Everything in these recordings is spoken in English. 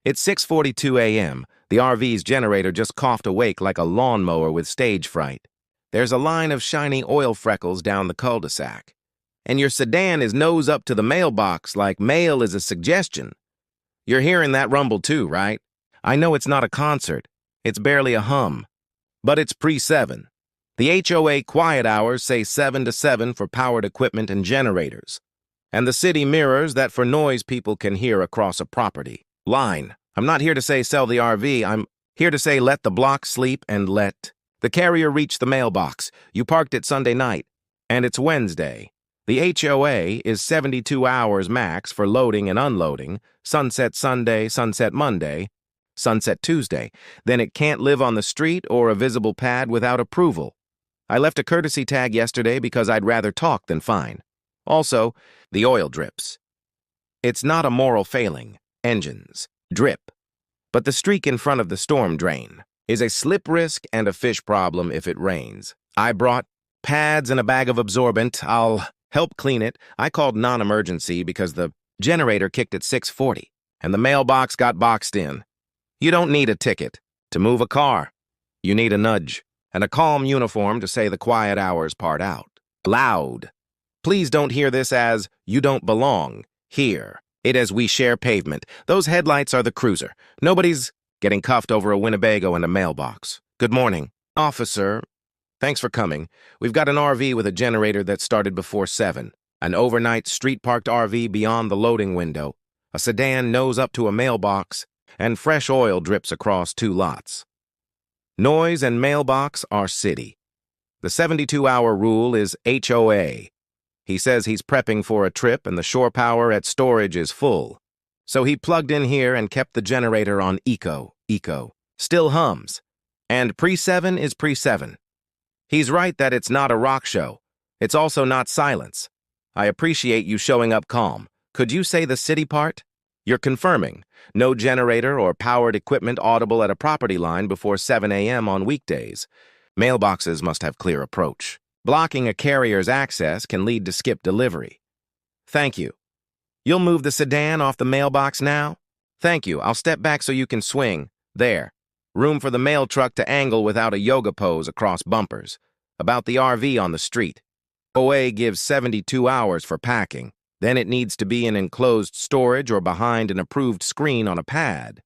It's 6:42 a.m. The RV's generator just coughed awake like a lawnmower with stage fright. There's a line of shiny oil freckles down the cul-de-sac. And your sedan is nose up to the mailbox like mail is a suggestion. You're hearing that rumble too, right? I know it's not a concert. It's barely a hum. But it's pre-7. The HOA quiet hours say 7 to 7 for powered equipment and generators. And the city mirrors that for noise people can hear across a property line. I'm not here to say sell the RV. I'm here to say let the block sleep and let the carrier reach the mailbox. You parked it Sunday night, and it's Wednesday. The HOA is 72 hours max for loading and unloading, sunset Sunday, sunset Monday, sunset Tuesday. Then it can't live on the street or a visible pad without approval. I left a courtesy tag yesterday because I'd rather talk than fine. Also, the oil drips. It's not a moral failing. Engines drip. But the streak in front of the storm drain is a slip risk and a fish problem if it rains. I brought pads and a bag of absorbent. I'll help clean it. I called non-emergency because the generator kicked at 6:40 and the mailbox got boxed in. You don't need a ticket to move a car. You need a nudge and a calm uniform to say the quiet hours part out. Loud. Please don't hear this as you don't belong. Hear it as we share pavement. Those headlights are the cruiser. Nobody's getting cuffed over a Winnebago and a mailbox. Good morning. Officer, thanks for coming. We've got an RV with a generator that started before 7. An overnight street-parked RV beyond the loading window. A sedan nose up to a mailbox, and fresh oil drips across 2 lots. Noise and mailbox are city. The 72-hour rule is HOA. He says he's prepping for a trip and the shore power at storage is full. So he plugged in here and kept the generator on eco. Still hums. And pre-7 is pre-7. He's right that it's not a rock show. It's also not silence. I appreciate you showing up calm. Could you say the city part? You're confirming. No generator or powered equipment audible at a property line before 7 a.m. on weekdays. Mailboxes must have clear approach. Blocking a carrier's access can lead to skip delivery. Thank you. You'll move the sedan off the mailbox now? Thank you. I'll step back so you can swing. There. Room for the mail truck to angle without a yoga pose across bumpers. About the RV on the street. HOA gives 72 hours for packing. Then it needs to be in enclosed storage or behind an approved screen on a pad.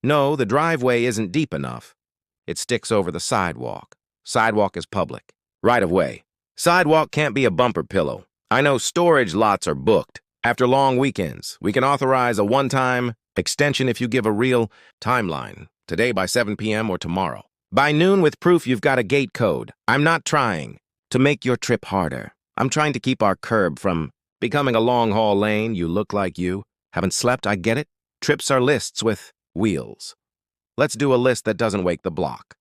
No, the driveway isn't deep enough. It sticks over the sidewalk. Sidewalk is public. Right of way. Sidewalk can't be a bumper pillow. I know storage lots are booked. After long weekends, we can authorize a one-time extension if you give a real timeline. Today by 7 p.m. or tomorrow. By noon with proof you've got a gate code. I'm not trying to make your trip harder. I'm trying to keep our curb from becoming a long-haul lane. You look like you haven't slept, I get it. Trips are lists with wheels. Let's do a list that doesn't wake the block.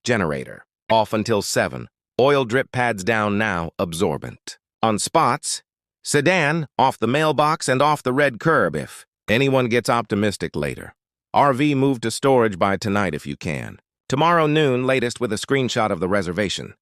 Generator. Off until 7. Oil drip pads down now, absorbent. On spots, sedan, off the mailbox and off the red curb if anyone gets optimistic later. RV moved to storage by tonight if you can. Tomorrow noon, latest with a screenshot of the reservation.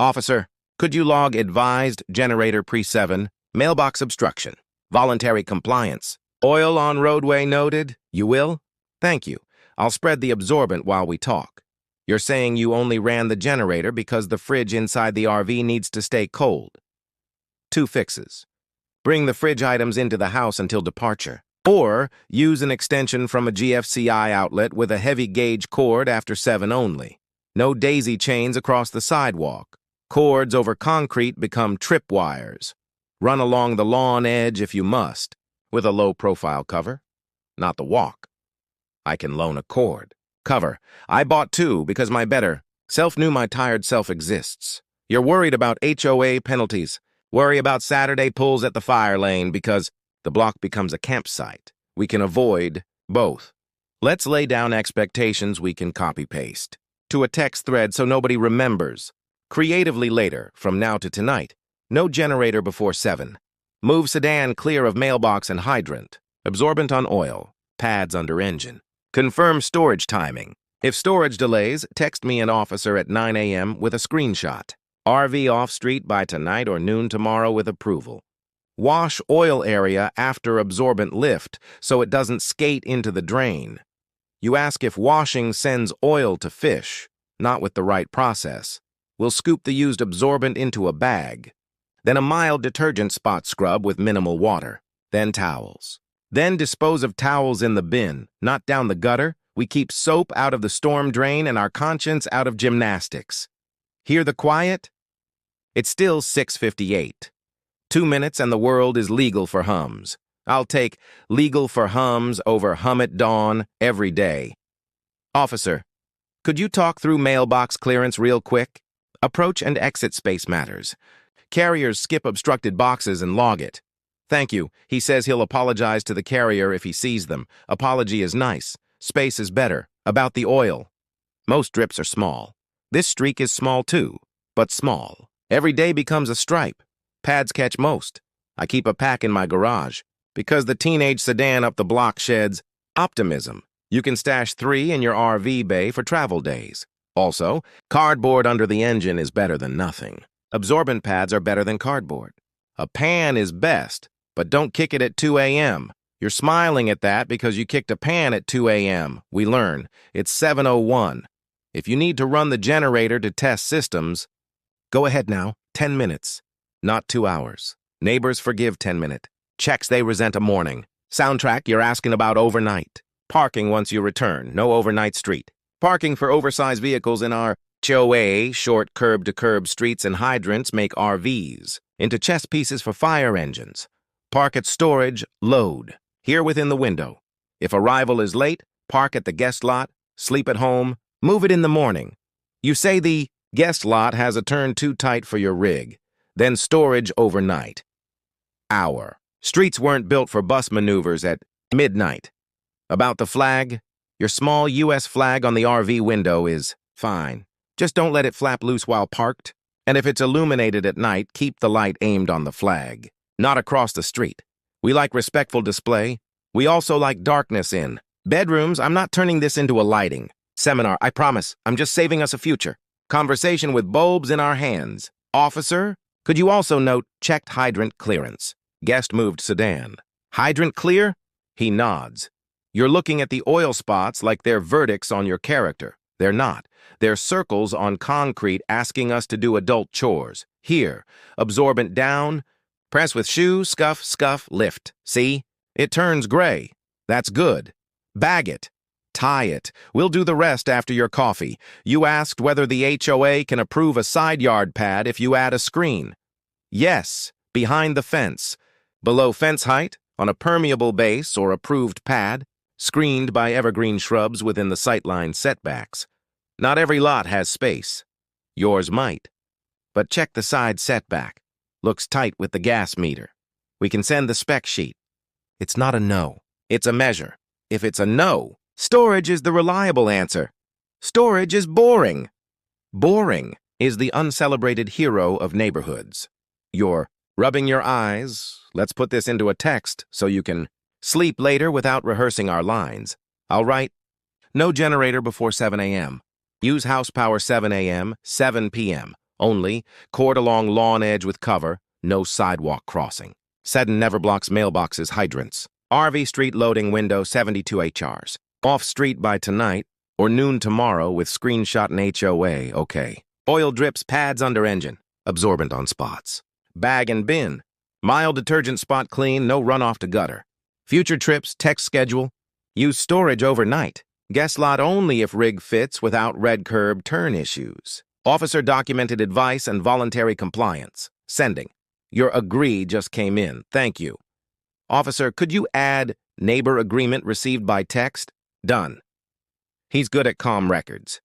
Officer, could you log advised generator pre-7, mailbox obstruction, voluntary compliance, oil on roadway noted? You will? Thank you. I'll spread the absorbent while we talk. You're saying you only ran the generator because the fridge inside the RV needs to stay cold. 2 fixes. Bring the fridge items into the house until departure. Or use an extension from a GFCI outlet with a heavy gauge cord after 7 only. No daisy chains across the sidewalk. Cords over concrete become tripwires. Run along the lawn edge if you must, with a low-profile cover. Not the walk. I can loan a cord. Cover. I bought 2 because my better self knew my tired self exists. You're worried about HOA penalties. Worry about Saturday pulls at the fire lane because the block becomes a campsite. We can avoid both. Let's lay down expectations we can copy-paste to a text thread so nobody remembers. Creatively later, from now to tonight. No generator before 7. Move sedan clear of mailbox and hydrant. Absorbent on oil. Pads under engine. Confirm storage timing. If storage delays, text me an officer at 9 a.m. with a screenshot. RV off street by tonight or noon tomorrow with approval. Wash oil area after absorbent lift so it doesn't skate into the drain. You ask if washing sends oil to fish, not with the right process. We'll scoop the used absorbent into a bag. Then a mild detergent spot scrub with minimal water. Then towels. Then dispose of towels in the bin, not down the gutter. We keep soap out of the storm drain and our conscience out of gymnastics. Hear the quiet? It's still 6:58. 2 minutes and the world is legal for hums. I'll take legal for hums over hum at dawn every day. Officer, could you talk through mailbox clearance real quick? Approach and exit space matters. Carriers skip obstructed boxes and log it. Thank you. He says he'll apologize to the carrier if he sees them. Apology is nice. Space is better. About the oil. Most drips are small. This streak is small too, but small. Every day becomes a stripe. Pads catch most. I keep a pack in my garage because the teenage sedan up the block sheds optimism. You can stash 3 in your RV bay for travel days. Also, cardboard under the engine is better than nothing. Absorbent pads are better than cardboard. A pan is best, but don't kick it at 2 a.m. You're smiling at that because you kicked a pan at 2 a.m. We learn. It's 7:01. If you need to run the generator to test systems, go ahead now. 10 minutes, not 2 hours. Neighbors forgive 10-minute. Checks they resent a morning. Soundtrack you're asking about overnight. Parking once you return. No overnight street. Parking for oversized vehicles in our HOA, short curb-to-curb streets and hydrants make RVs into chess pieces for fire engines. Park at storage, load. Here within the window. If arrival is late, park at the guest lot, sleep at home, move it in the morning. You say the guest lot has a turn too tight for your rig. Then storage overnight. Hour. Streets weren't built for bus maneuvers at midnight. About the flag, your small U.S. flag on the RV window is fine. Just don't let it flap loose while parked. And if it's illuminated at night, keep the light aimed on the flag, not across the street. We like respectful display. We also like darkness in bedrooms. I'm not turning this into a lighting seminar, I promise. I'm just saving us a future. Conversation with bulbs in our hands. Officer, could you also note checked hydrant clearance? Guest moved sedan. Hydrant clear? He nods. You're looking at the oil spots like they're verdicts on your character. They're not. They're circles on concrete asking us to do adult chores. Here, absorbent down, press with shoe, scuff, scuff, lift. See? It turns gray. That's good. Bag it. Tie it. We'll do the rest after your coffee. You asked whether the HOA can approve a side yard pad if you add a screen. Yes, behind the fence. Below fence height, on a permeable base or approved pad, screened by evergreen shrubs within the sightline setbacks. Not every lot has space. Yours might. But check the side setback. Looks tight with the gas meter. We can send the spec sheet. It's not a no. It's a measure. If it's a no, storage is the reliable answer. Storage is boring. Boring is the uncelebrated hero of neighborhoods. You're rubbing your eyes. Let's put this into a text so you can sleep later without rehearsing our lines. I'll write, no generator before 7 a.m. Use house power 7 a.m., 7 p.m. Only, cord along lawn edge with cover, no sidewalk crossing. Seddon never blocks mailboxes, hydrants. RV street loading window 72 HRs. Off street by tonight, or noon tomorrow with screenshot and HOA, okay. Oil drips, pads under engine. Absorbent on spots. Bag and bin. Mild detergent spot clean, no runoff to gutter. Future trips, text schedule. Use storage overnight. Guest lot only if rig fits without red curb turn issues. Officer documented advice and voluntary compliance. Sending. Your agree just came in. Thank you. Officer, could you add neighbor agreement received by text? Done. He's good at comm records.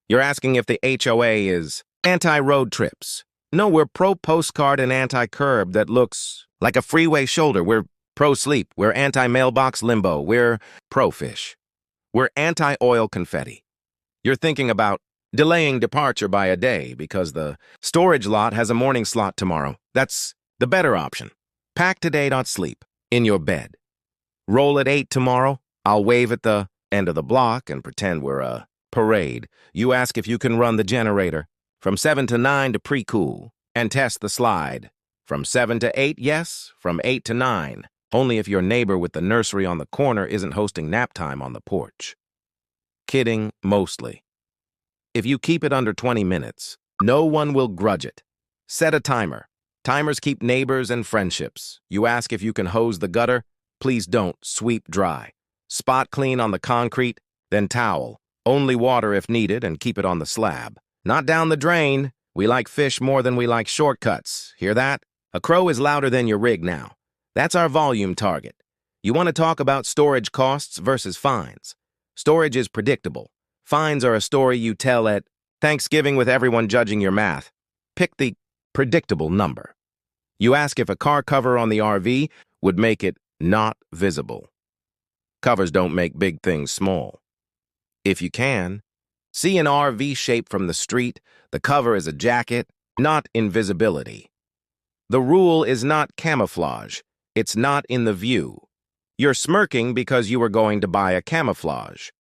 You're asking if the HOA is anti-road trips. No, we're pro-postcard and anti-curb that looks like a freeway shoulder. We're pro-sleep. We're anti-mailbox limbo. We're pro-fish. We're anti-oil confetti. You're thinking about delaying departure by a day because the storage lot has a morning slot tomorrow. That's the better option. Pack today, not sleep. In your bed. Roll at 8 tomorrow. I'll wave at the end of the block and pretend we're a parade. You ask if you can run the generator from 7 to 9 to pre-cool and test the slide. From 7 to 8, yes. From 8 to 9. Only if your neighbor with the nursery on the corner isn't hosting nap time on the porch. Kidding, mostly. If you keep it under 20 minutes, no one will grudge it. Set a timer. Timers keep neighbors and friendships. You ask if you can hose the gutter? Please don't. Sweep dry. Spot clean on the concrete, then towel. Only water if needed and keep it on the slab. Not down the drain. We like fish more than we like shortcuts. Hear that? A crow is louder than your rig now. That's our volume target. You want to talk about storage costs versus fines. Storage is predictable. Fines are a story you tell at Thanksgiving with everyone judging your math. Pick the predictable number. You ask if a car cover on the RV would make it not visible. Covers don't make big things small. If you can, see an RV shape from the street. The cover is a jacket, not invisibility. The rule is not camouflage. It's not in the view. You're smirking because you were going to buy a camouflage.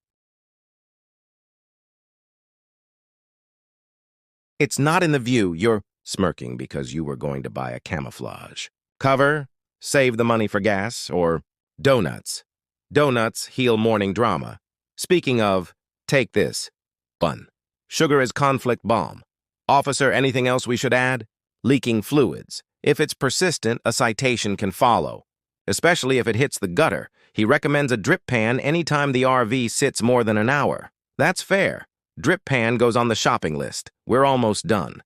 It's not in the view. You're smirking because you were going to buy a camouflage. Cover, save the money for gas, or donuts. Donuts heal morning drama. Speaking of, take this. Bun. Sugar is conflict bomb. Officer, anything else we should add? Leaking fluids. If it's persistent, a citation can follow. Especially if it hits the gutter. He recommends a drip pan anytime the RV sits more than an hour. That's fair. Drip pan goes on the shopping list. We're almost done.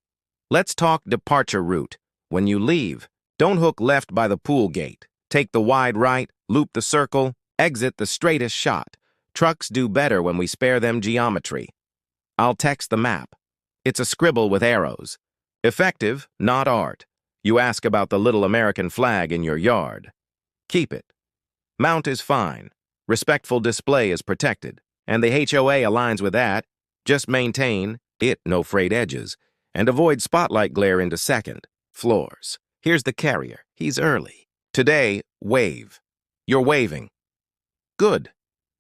Let's talk departure route. When you leave, don't hook left by the pool gate. Take the wide right, loop the circle, exit the straightest shot. Trucks do better when we spare them geometry. I'll text the map. It's a scribble with arrows. Effective, not art. You ask about the little American flag in your yard. Keep it. Mount is fine. Respectful display is protected. And the HOA aligns with that. Just maintain it, no frayed edges, and avoid spotlight glare into second floors. Here's the carrier. He's early. Today, wave. You're waving. Good.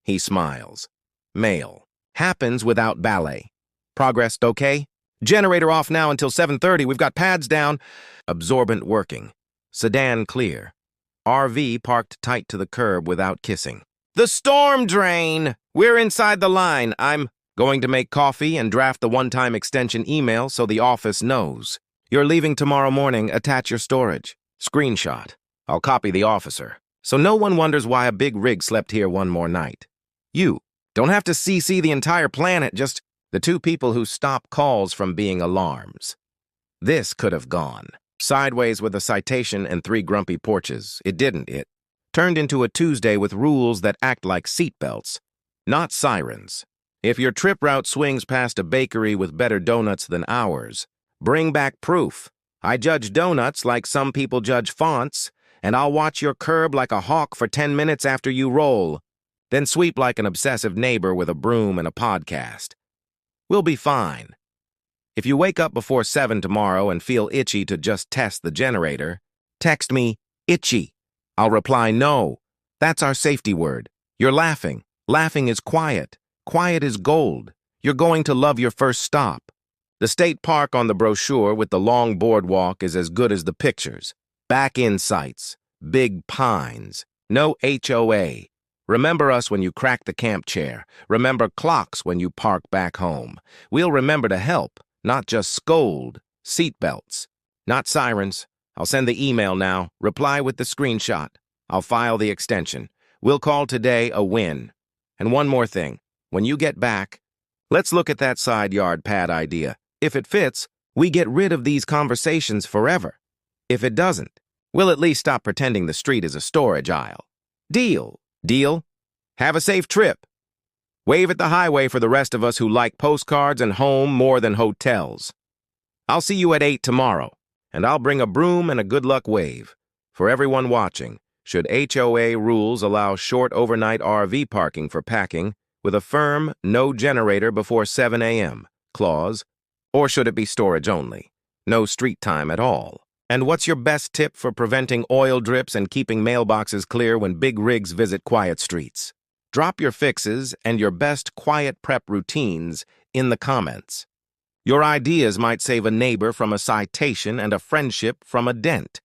He smiles. Mail. Happens without ballet. Progressed okay? Generator off now until 7:30. We've got pads down. Absorbent working. Sedan clear. RV parked tight to the curb without kissing. The storm drain! We're inside the line. I'm going to make coffee and draft the one-time extension email so the office knows. You're leaving tomorrow morning. Attach your storage. Screenshot. I'll copy the officer. So no one wonders why a big rig slept here one more night. You don't have to CC the entire planet, just the two people who stop calls from being alarms. This could have gone sideways with a citation and 3 grumpy porches. It didn't. It turned into a Tuesday with rules that act like seatbelts, not sirens. If your trip route swings past a bakery with better donuts than ours, bring back proof. I judge donuts like some people judge fonts, and I'll watch your curb like a hawk for 10 minutes after you roll, then sweep like an obsessive neighbor with a broom and a podcast. We'll be fine. If you wake up before 7 tomorrow and feel itchy to just test the generator, text me, itchy. I'll reply, no. That's our safety word. You're laughing. Laughing is quiet. Quiet is gold. You're going to love your first stop. The state park on the brochure with the long boardwalk is as good as the pictures. Back-in sites. Big pines. No HOA. Remember us when you crack the camp chair. Remember clocks when you park back home. We'll remember to help, not just scold. Seatbelts. Not sirens. I'll send the email now. Reply with the screenshot. I'll file the extension. We'll call today a win. And one more thing. When you get back, let's look at that side yard pad idea. If it fits, we get rid of these conversations forever. If it doesn't, we'll at least stop pretending the street is a storage aisle. Deal. Deal? Have a safe trip. Wave at the highway for the rest of us who like postcards and home more than hotels. I'll see you at 8 tomorrow, and I'll bring a broom and a good luck wave. For everyone watching, should HOA rules allow short overnight RV parking for packing with a firm no generator before 7 a.m. clause, or should it be storage only? No street time at all. And what's your best tip for preventing oil drips and keeping mailboxes clear when big rigs visit quiet streets? Drop your fixes and your best quiet prep routines in the comments. Your ideas might save a neighbor from a citation and a friendship from a dent.